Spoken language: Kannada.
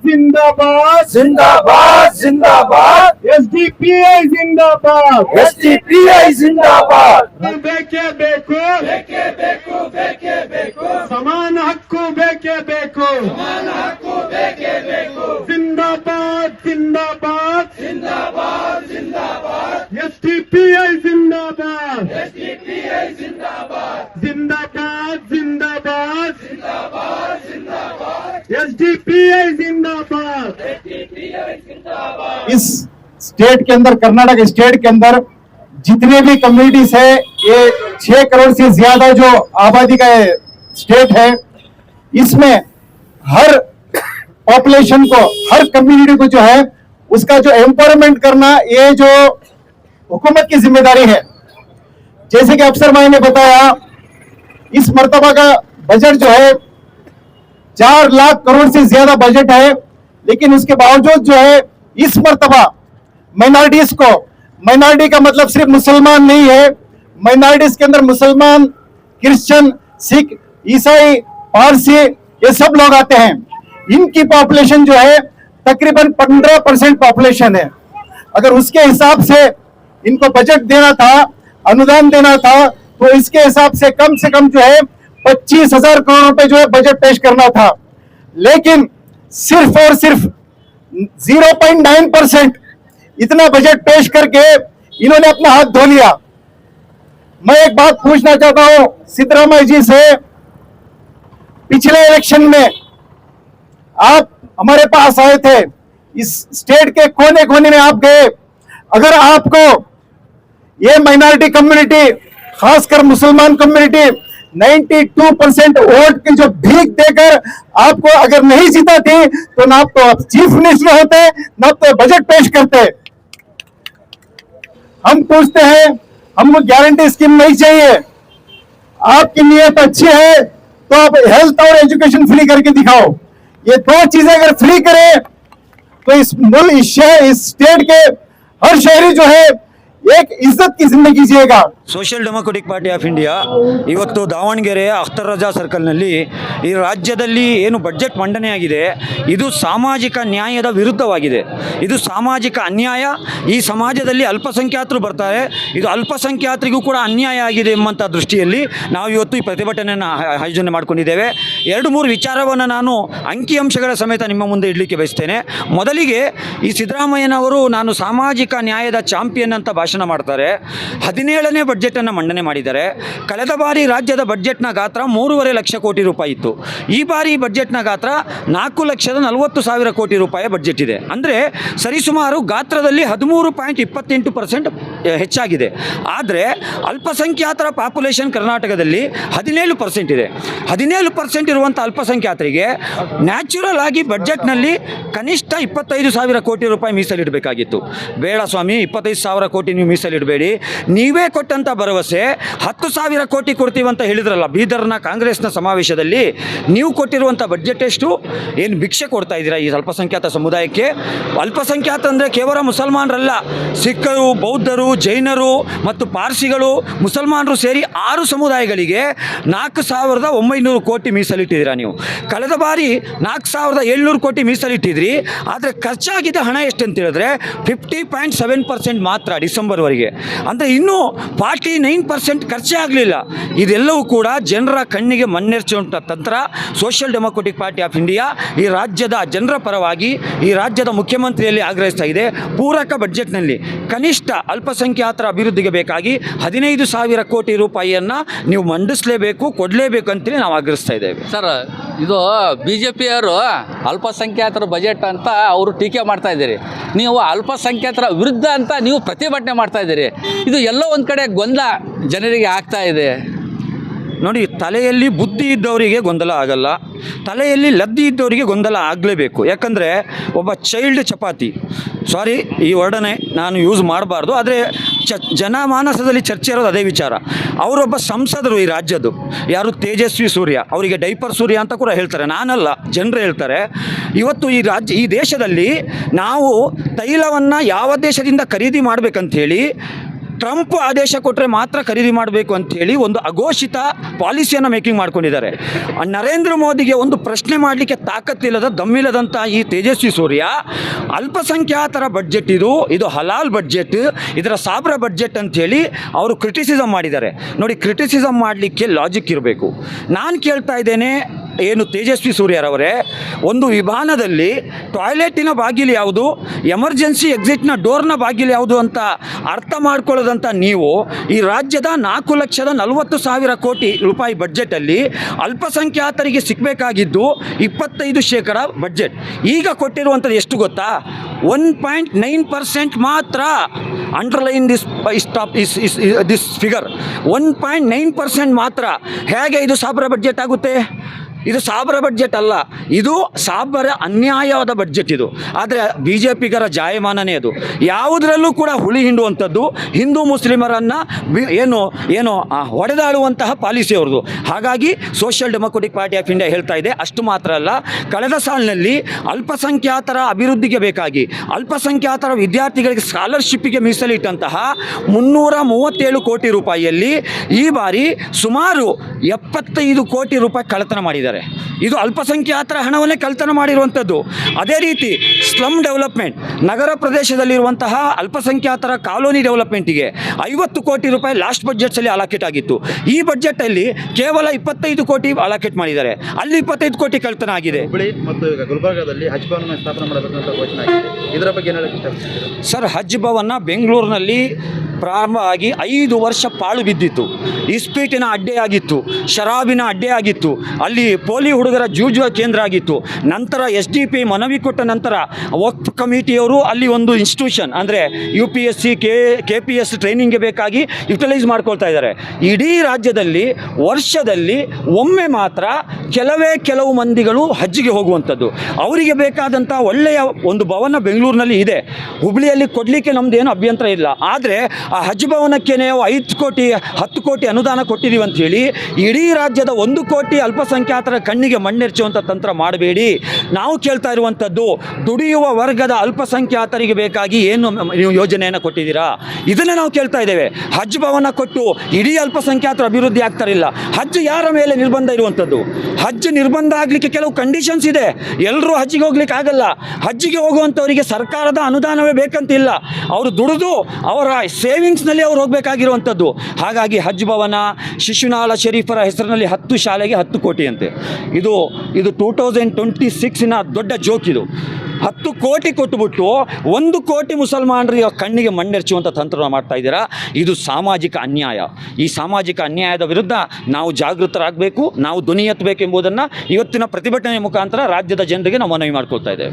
जिंदाबाद जिंदाबाद जिंदाबाद SDPI जिंदाबाद SDPI जिंदाबाद ಬೇಕೇ ಬೇಕು ಸಮಾನ ಹಕ್ಕು ಬೇಕೇ ಬೇಕು जिंदाबाद जिंदाबाद SDPI जिंदाबाद जिंदाबाद जिंदाबाद SDPI जिंदाबाद। इस स्टेट के अंदर, कर्नाटक स्टेट के अंदर जितने भी कम्युनिटीज है, ये 6 करोड़ से ज्यादा जो आबादी का स्टेट है, इसमें हर पॉपुलेशन को, हर कम्युनिटी को जो है उसका जो एम्पावरमेंट करना, ये जो हुकूमत की जिम्मेदारी है। जैसे कि अफसर भाई ने बताया, इस मर्तबा का बजट जो है 4 लाख करोड़ से ज्यादा बजट है, लेकिन उसके बावजूद जो है इस मर्तबा माइनॉरिटीज को, माइनॉरिटी का मतलब सिर्फ मुसलमान नहीं है, माइनॉरिटीज के अंदर मुसलमान, क्रिश्चियन, सिख, ईसाई, पारसी, ये सब लोग आते हैं। इनकी पॉपुलेशन जो है तकरीबन 15% पॉपुलेशन है। अगर उसके हिसाब से इनको बजट देना था, अनुदान देना था, तो इसके हिसाब से कम जो है 25,000 करोड़ रुपए जो है बजट पेश करना था, लेकिन सिर्फ और सिर्फ 0.9% इतना बजट पेश करके इन्होंने अपना हाथ धो लिया। मैं एक बात पूछना चाहता हूं सिद्धरामैया जी से, पिछले इलेक्शन में आप हमारे पास आए थे, इस स्टेट के कोने कोने में आप गए। अगर आपको ये माइनॉरिटी कम्युनिटी, खासकर मुसलमान कम्युनिटी 92% वोट की जो भीख देकर आपको अगर नहीं जीता थी, तो ना आप तो चीफ मिनिस्टर होते, ना तो बजट पेश करते। हम पूछते हैं, हमको गारंटी स्कीम नहीं चाहिए। आपकी नीयत अच्छी है तो आप हेल्थ और एजुकेशन फ्री करके दिखाओ। ये 2 चीजें अगर फ्री करें तो इस स्टेट के हर शहरी जो है एक इज्जत की जिंदगी जिएगा। Social democratic party of India ಇವತ್ತು ದಾವಣಗೆರೆಯ ಅಖ್ತರ್ ರಜಾ ಸರ್ಕಲ್ನಲ್ಲಿ ಈ ರಾಜ್ಯದಲ್ಲಿ ಏನು ಬಡ್ಜೆಟ್ ಮಂಡನೆಯಾಗಿದೆ, ಇದು ಸಾಮಾಜಿಕ ನ್ಯಾಯದ ವಿರುದ್ಧವಾಗಿದೆ, ಇದು ಸಾಮಾಜಿಕ ಅನ್ಯಾಯ. ಈ ಸಮಾಜದಲ್ಲಿ ಅಲ್ಪಸಂಖ್ಯಾತರು ಬರ್ತಾರೆ, ಇದು ಅಲ್ಪಸಂಖ್ಯಾತರಿಗೂ ಕೂಡ ಅನ್ಯಾಯ ಆಗಿದೆ ಎಂಬಂಥ ದೃಷ್ಟಿಯಲ್ಲಿ ನಾವು ಇವತ್ತು ಈ ಪ್ರತಿಭಟನೆಯನ್ನು ಆಯೋಜನೆ ಮಾಡಿಕೊಂಡಿದ್ದೇವೆ. 2-3 ವಿಚಾರವನ್ನು ನಾನು ಅಂಕಿಅಂಶಗಳ ಸಮೇತ ನಿಮ್ಮ ಮುಂದೆ ಇಡಲಿಕ್ಕೆ ಬಯಸ್ತೇನೆ. ಮೊದಲಿಗೆ ಈ ಸಿದ್ದರಾಮಯ್ಯನವರು ನಾನು ಸಾಮಾಜಿಕ ನ್ಯಾಯದ ಚಾಂಪಿಯನ್ ಅಂತ ಭಾಷಣ ಮಾಡ್ತಾರೆ. 17ನೇ ಬಡ್ಜೆಟನ್ನು ಮಂಡನೆ ಮಾಡಿದ್ದಾರೆ. ಕಳೆದ ಬಾರಿ ರಾಜ್ಯದ ಬಡ್ಜೆಟ್ನ ಗಾತ್ರ 3.5 ಲಕ್ಷ ಕೋಟಿ ರೂಪಾಯಿ ಇತ್ತು. ಈ ಬಾರಿ ಬಡ್ಜೆಟ್ನ ಗಾತ್ರ 4,40,000 ಕೋಟಿ ರೂಪಾಯಿ ಬಡ್ಜೆಟ್ ಇದೆ. ಅಂದರೆ ಸರಿಸುಮಾರು ಗಾತ್ರದಲ್ಲಿ 13.28% ಹೆಚ್ಚಾಗಿದೆ. ಆದರೆ ಅಲ್ಪಸಂಖ್ಯಾತರ ಪಾಪ್ಯುಲೇಷನ್ ಕರ್ನಾಟಕದಲ್ಲಿ 17% ಇದೆ. 17% ಇರುವಂಥ ಅಲ್ಪಸಂಖ್ಯಾತರಿಗೆ ನ್ಯಾಚುರಲ್ ಆಗಿ ಬಡ್ಜೆಟ್ನಲ್ಲಿ ಕನಿಷ್ಠ 25,000 ಕೋಟಿ ರೂಪಾಯಿ ಮೀಸಲಿಡಬೇಕಾಗಿತ್ತು. ಬೇಡ ಸ್ವಾಮಿ, 25,000 ಕೋಟಿ ನೀವು ಮೀಸಲಿಡಬೇಡಿ. ನೀವೇ ಕೊಟ್ಟಂಥ ಭರವಸೆ 10,000 ಕೋಟಿ ಕೊಡ್ತೀವಂತ ಹೇಳಿದ್ರಲ್ಲ ಬೀದರ್ನ ಕಾಂಗ್ರೆಸ್ನ ಸಮಾವೇಶದಲ್ಲಿ, ನೀವು ಕೊಟ್ಟಿರುವಂಥ ಬಡ್ಜೆಟ್ ಎಷ್ಟು? ಏನು ಭಿಕ್ಷೆ ಕೊಡ್ತಾ ಇದ್ದೀರಾ ಈ ಅಲ್ಪಸಂಖ್ಯಾತ ಸಮುದಾಯಕ್ಕೆ? ಅಲ್ಪಸಂಖ್ಯಾತ ಅಂದರೆ ಕೇವಲ ಮುಸಲ್ಮಾನರಲ್ಲ, ಸಿಖ್ಖರು, ಬೌದ್ಧರು, ಜೈನರು ಮತ್ತು ಪಾರ್ಸಿಗಳು, ಮುಸಲ್ಮಾನರು ಸೇರಿ 6 ಸಮುದಾಯಗಳಿಗೆ 4,900 ಕೋಟಿ ಮೀಸಲಿಟ್ಟಿದ್ದೀರಾ ನೀವು. ಕಳೆದ ಬಾರಿ 4,700 ಕೋಟಿ ಮೀಸಲಿಟ್ಟಿದ್ರಿ. ಆದರೆ ಖರ್ಚಾಗಿದ್ದ ಹಣ ಎಷ್ಟು ಅಂತ ಹೇಳಿದ್ರೆ 50.7% ಮಾತ್ರ ಡಿಸೆಂಬರ್ವರೆಗೆ. ಅಂದರೆ ಇನ್ನೂ 49% ಖರ್ಚೇ ಆಗಲಿಲ್ಲ. ಇದೆಲ್ಲವೂ ಕೂಡ ಜನರ ಕಣ್ಣಿಗೆ ಮಣ್ಣೆರಚುವಂಥ ತಂತ್ರ. Social democratic party of India ಈ ರಾಜ್ಯದ ಜನರ ಪರವಾಗಿ ಈ ರಾಜ್ಯದ ಮುಖ್ಯಮಂತ್ರಿಯಲ್ಲಿ ಆಗ್ರಹಿಸ್ತಾ ಇದೆ, ಪೂರಕ ಬಡ್ಜೆಟ್ನಲ್ಲಿ ಕನಿಷ್ಠ ಅಲ್ಪಸಂಖ್ಯಾತರ ಅಭಿವೃದ್ಧಿಗೆ ಬೇಕಾಗಿ 15,000 ಕೋಟಿ ರೂಪಾಯಿಯನ್ನು ನೀವು ಮಂಡಿಸಲೇಬೇಕು, ಕೊಡಲೇಬೇಕು ಅಂತೇಳಿ ನಾವು ಆಗ್ರಹಿಸ್ತಾ ಇದ್ದೇವೆ. ಸರ್, ಇದು BJPಯವರು ಅಲ್ಪಸಂಖ್ಯಾತರ ಬಜೆಟ್ ಅಂತ ಅವರು ಟೀಕೆ ಮಾಡ್ತಾ ಇದ್ದೀರಿ. ನೀವು ಅಲ್ಪಸಂಖ್ಯಾತರ ವಿರುದ್ಧ ಅಂತ ನೀವು ಪ್ರತಿಭಟನೆ ಮಾಡ್ತಾ ಇದ್ದೀರಿ. ಇದು ಎಲ್ಲೋ ಒಂದು ಕಡೆ ಗೊಂದಲ ಜನರಿಗೆ ಆಗ್ತಾ ಇದೆ. ನೋಡಿ, ತಲೆಯಲ್ಲಿ ಬುದ್ಧಿ ಇದ್ದವರಿಗೆ ಗೊಂದಲ ಆಗಲ್ಲ, ತಲೆಯಲ್ಲಿ ಲದ್ದಿ ಇದ್ದವರಿಗೆ ಗೊಂದಲ ಆಗಲೇಬೇಕು. ಯಾಕಂದರೆ ಒಬ್ಬ ಚೈಲ್ಡ್ ಚಪಾತಿ, ಸಾರಿ ಈ ವರ್ಡನೆ ನಾನು ಯೂಸ್ ಮಾಡಬಾರ್ದು, ಆದರೆ ಜನಮಾನಸದಲ್ಲಿ ಚರ್ಚೆ ಇರೋದು ಅದೇ ವಿಚಾರ. ಅವರೊಬ್ಬ ಸಂಸದರು ಈ ರಾಜ್ಯದ್ದು, ಯಾರು ತೇಜಸ್ವಿ ಸೂರ್ಯ, ಅವರಿಗೆ ಡೈಪರ್ ಸೂರ್ಯ ಅಂತ ಕೂಡ ಹೇಳ್ತಾರೆ, ನಾನಲ್ಲ, ಜನರು ಹೇಳ್ತಾರೆ. ಇವತ್ತು ಈ ದೇಶದಲ್ಲಿ ನಾವು ತೈಲವನ್ನು ಯಾವ ದೇಶದಿಂದ ಖರೀದಿ ಮಾಡಬೇಕಂಥೇಳಿ ಟ್ರಂಪ್ ಆದೇಶ ಕೊಟ್ಟರೆ ಮಾತ್ರ ಖರೀದಿ ಮಾಡಬೇಕು ಅಂಥೇಳಿ ಒಂದು ಅಘೋಷಿತ ಪಾಲಿಸಿಯನ್ನು ಮೇಕಿಂಗ್ ಮಾಡ್ಕೊಂಡಿದ್ದಾರೆ. ನರೇಂದ್ರ ಮೋದಿಗೆ ಒಂದು ಪ್ರಶ್ನೆ ಮಾಡಲಿಕ್ಕೆ ತಾಕತ್ತಿಲ್ಲದ ದಮ್ಮಿಲ್ಲದಂಥ ಈ ತೇಜಸ್ವಿ ಸೂರ್ಯ ಅಲ್ಪಸಂಖ್ಯಾತರ ಬಡ್ಜೆಟ್ ಇದು ಹಲಾಲ್ ಬಡ್ಜೆಟ್, ಇದರ ಸಾಬ್ರ ಬಡ್ಜೆಟ್ ಅಂಥೇಳಿ ಅವರು ಕ್ರಿಟಿಸಿಸಮ್ ಮಾಡಿದ್ದಾರೆ. ನೋಡಿ, ಕ್ರಿಟಿಸಿಸಮ್ ಮಾಡಲಿಕ್ಕೆ ಲಾಜಿಕ್ ಇರಬೇಕು. ನಾನು ಕೇಳ್ತಾ ಇದ್ದೇನೆ, ಏನು ತೇಜಸ್ವಿ ಸೂರ್ಯರವರೇ, ಒಂದು ವಿಮಾನದಲ್ಲಿ ಟಾಯ್ಲೆಟಿನ ಬಾಗಿಲು ಯಾವುದು, ಎಮರ್ಜೆನ್ಸಿ ಎಕ್ಸಿಟ್ನ ಡೋರ್ನ ಬಾಗಿಲು ಯಾವುದು ಅಂತ ಅರ್ಥ ಮಾಡ್ಕೊಳ್ಳೋದಂಥ ನೀವು ಈ ರಾಜ್ಯದ 4,40,000 ಕೋಟಿ ರೂಪಾಯಿ ಬಡ್ಜೆಟಲ್ಲಿ ಅಲ್ಪಸಂಖ್ಯಾತರಿಗೆ ಸಿಗಬೇಕಾಗಿದ್ದು 25% ಬಡ್ಜೆಟ್ ಈಗ ಕೊಟ್ಟಿರುವಂಥದ್ದು ಎಷ್ಟು ಗೊತ್ತಾ? 1.9% ಮಾತ್ರ. ಅಂಡರ್ಲೈನ್ ದಿಸ್ ಫಿಗರ್ 1.9% ಮಾತ್ರ. ಹೇಗೆ ಇದು ಸಾಬ್ರ ಬಡ್ಜೆಟ್ ಆಗುತ್ತೆ? ಇದು ಸಾಬರ ಬಡ್ಜೆಟ್ ಅಲ್ಲ, ಇದು ಸಾಬರ ಅನ್ಯಾಯವಾದ ಬಡ್ಜೆಟ್ ಇದು. ಆದರೆ ಬಿ ಜೆ ಪಿಗರ ಜಾಯಮಾನನೇ ಅದು. ಯಾವುದರಲ್ಲೂ ಕೂಡ ಹುಳಿ ಹಿಂಡುವಂಥದ್ದು, ಹಿಂದೂ ಮುಸ್ಲಿಮರನ್ನು ಹೊಡೆದಾಡುವಂತಹ ಪಾಲಿಸಿ ಅವ್ರದ್ದು. ಹಾಗಾಗಿ social democratic party of India ಹೇಳ್ತಾ ಇದೆ. ಅಷ್ಟು ಮಾತ್ರ ಅಲ್ಲ, ಕಳೆದ ಸಾಲಿನಲ್ಲಿ ಅಲ್ಪಸಂಖ್ಯಾತರ ಅಭಿವೃದ್ಧಿಗೆ ಬೇಕಾಗಿ ಅಲ್ಪಸಂಖ್ಯಾತರ ವಿದ್ಯಾರ್ಥಿಗಳಿಗೆ ಸ್ಕಾಲರ್ಶಿಪ್ಪಿಗೆ ಮೀಸಲಿಟ್ಟಂತಹ 337 ಕೋಟಿ ರೂಪಾಯಿಯಲ್ಲಿ ಈ ಬಾರಿ ಸುಮಾರು 75 ಕೋಟಿ ರೂಪಾಯಿ ಕಳ್ಳತನ ಮಾಡಿದ್ದಾರೆ. ಇದು ಅಲ್ಪಸಂಖ್ಯಾತರ ಹಣವನ್ನೇ ಕಳ್ಳತನ ಮಾಡಿರುವಂಥದ್ದು. ಅದೇ ರೀತಿ ಸ್ಲಮ್ ಡೆವಲಪ್ಮೆಂಟ್, ನಗರ ಪ್ರದೇಶದಲ್ಲಿರುವಂತಹ ಅಲ್ಪಸಂಖ್ಯಾತರ ಕಾಲೋನಿ ಡೆವಲಪ್ಮೆಂಟಿಗೆ 50 ಕೋಟಿ ರೂಪಾಯಿ ಲಾಸ್ಟ್ ಬಡ್ಜೆಟ್ಸಲ್ಲಿ ಅಲಾಕೇಟ್ ಆಗಿತ್ತು. ಈ ಬಡ್ಜೆಟಲ್ಲಿ ಕೇವಲ 25 ಕೋಟಿ ಅಲಾಕೇಟ್ ಮಾಡಿದ್ದಾರೆ. ಅಲ್ಲಿ 25 ಕೋಟಿ ಕಳ್ಳತನ ಆಗಿದೆ. ಹುಬ್ಬಳ್ಳಿ ಮತ್ತು ಈಗ ಗುಲ್ಬರ್ಗಾದಲ್ಲಿ ಹಜ್ ಭವನ ಸ್ಥಾಪನೆ ಮಾಡಬೇಕಂತ ಘೋಷಣೆ ಆಗಿದೆ. ಇದರ ಬಗ್ಗೆ ಏನು ಹೇಳಕ್ಕೆ ಇಷ್ಟಪಡ್ತೀರಾ? ಸರ್, ಹಜ್ ಭವನ ಬೆಂಗಳೂರಿನಲ್ಲಿ ಪ್ರಾರಂಭ ಆಗಿ 5 ವರ್ಷ ಪಾಳು ಬಿದ್ದಿತ್ತು. ಇಸ್ಪೀಟಿನ ಅಡ್ಡೆಯಾಗಿತ್ತು, ಶರಾಬಿನ ಅಡ್ಡೆಯಾಗಿತ್ತು, ಅಲ್ಲಿ ಪೋಲಿ ಹುಡುಗರ ಜೂಜುವ ಕೇಂದ್ರ ಆಗಿತ್ತು. ನಂತರ SDP ಮನವಿ ಕೊಟ್ಟ ನಂತರ ವಕ್ಫ್ ಕಮಿಟಿಯವರು ಅಲ್ಲಿ ಒಂದು ಇನ್ಸ್ಟಿಟ್ಯೂಷನ್ ಅಂದರೆ UPSC KPS ಟ್ರೈನಿಂಗ್ಗೆ ಬೇಕಾಗಿ ಯುಟಿಲೈಸ್ ಮಾಡ್ಕೊಳ್ತಾ ಇದ್ದಾರೆ. ಇಡೀ ರಾಜ್ಯದಲ್ಲಿ ವರ್ಷದಲ್ಲಿ ಒಮ್ಮೆ ಮಾತ್ರ ಕೆಲವು ಮಂದಿಗಳು ಹಜ್ಜಿಗೆ ಹೋಗುವಂಥದ್ದು. ಅವರಿಗೆ ಬೇಕಾದಂಥ ಒಳ್ಳೆಯ ಒಂದು ಭವನ ಬೆಂಗಳೂರಿನಲ್ಲಿ ಇದೆ. ಹುಬ್ಬಳ್ಳಿಯಲ್ಲಿ ಕೊಡಲಿಕ್ಕೆ ನಮ್ಮದೇನು ಅಭ್ಯಂತರ ಇಲ್ಲ. ಆದರೆ ಆ ಹಜ್ ಭವನಕ್ಕೆ ನಾವು 5 ಕೋಟಿ 10 ಕೋಟಿ ಅನುದಾನ ಕೊಟ್ಟಿದ್ದೀವಿ ಅಂಥೇಳಿ ಇಡೀ ರಾಜ್ಯದ 1 ಕೋಟಿ ಅಲ್ಪಸಂಖ್ಯಾತರ ಕಣ್ಣಿಗೆ ಮಣ್ಣೆರಚುವಂಥ ತಂತ್ರ ಮಾಡಬೇಡಿ. ನಾವು ಕೇಳ್ತಾ ಇರುವಂಥದ್ದು, ದುಡಿಯುವ ವರ್ಗದ ಅಲ್ಪಸಂಖ್ಯಾತರಿಗೆ ಬೇಕಾಗಿ ಏನು ನೀವು ಯೋಜನೆಯನ್ನು ಕೊಟ್ಟಿದ್ದೀರಾ? ಇದನ್ನೇ ನಾವು ಕೇಳ್ತಾ ಇದ್ದೇವೆ. ಹಜ್ ಭವನ ಕೊಟ್ಟು ಇಡೀ ಅಲ್ಪಸಂಖ್ಯಾತರ ಅಭಿವೃದ್ಧಿ ಆಗ್ತಾರಿಲ್ಲ. ಹಜ್ ಯಾರ ಮೇಲೆ ನಿರ್ಬಂಧ ಇರುವಂಥದ್ದು? ಹಜ್ ನಿರ್ಬಂಧ ಆಗಲಿಕ್ಕೆ ಕೆಲವು ಕಂಡೀಷನ್ಸ್ ಇದೆ. ಎಲ್ಲರೂ ಹಜ್ಜಿಗೆ ಹೋಗ್ಲಿಕ್ಕೆ ಆಗಲ್ಲ. ಹಜ್ಜಿಗೆ ಹೋಗುವಂಥವರಿಗೆ ಸರ್ಕಾರದ ಅನುದಾನವೇ ಬೇಕಂತಿಲ್ಲ. ಅವರು ದುಡಿದು ಅವರ ಸೇವಿಂಗ್ಸ್ನಲ್ಲಿ ಅವ್ರು ಹೋಗಬೇಕಾಗಿರುವಂಥದ್ದು. ಹಾಗಾಗಿ ಹಜ್ ಭವನ, ಶಿಶುನಾಳ ಶರೀಫರ ಹೆಸರಿನಲ್ಲಿ 10 ಶಾಲೆಗೆ 10 ಕೋಟಿ ಅಂತೆ. ಇದು 2026ನ ದೊಡ್ಡ ಜೋಕ್. ಇದು 10 ಕೋಟಿ ಕೊಟ್ಟುಬಿಟ್ಟು 1 ಕೋಟಿ ಮುಸಲ್ಮಾನರಿಗೆ ಕಣ್ಣಿಗೆ ಮಣ್ಣೆರಚುವಂಥ ತಂತ್ರ ಮಾಡ್ತಾ ಇದ್ದೀರಾ. ಇದು ಸಾಮಾಜಿಕ ಅನ್ಯಾಯ. ಈ ಸಾಮಾಜಿಕ ಅನ್ಯಾಯದ ವಿರುದ್ಧ ನಾವು ಜಾಗೃತರಾಗಬೇಕು, ನಾವು ಧ್ವನಿ ಎತ್ತಬೇಕು ಎಂಬುದನ್ನು ಇವತ್ತಿನ ಪ್ರತಿಭಟನೆ ಮುಖಾಂತರ ರಾಜ್ಯದ ಜನರಿಗೆ ನಾವು ಮನವಿ ಮಾಡ್ಕೊಳ್ತಾ ಇದ್ದೇವೆ.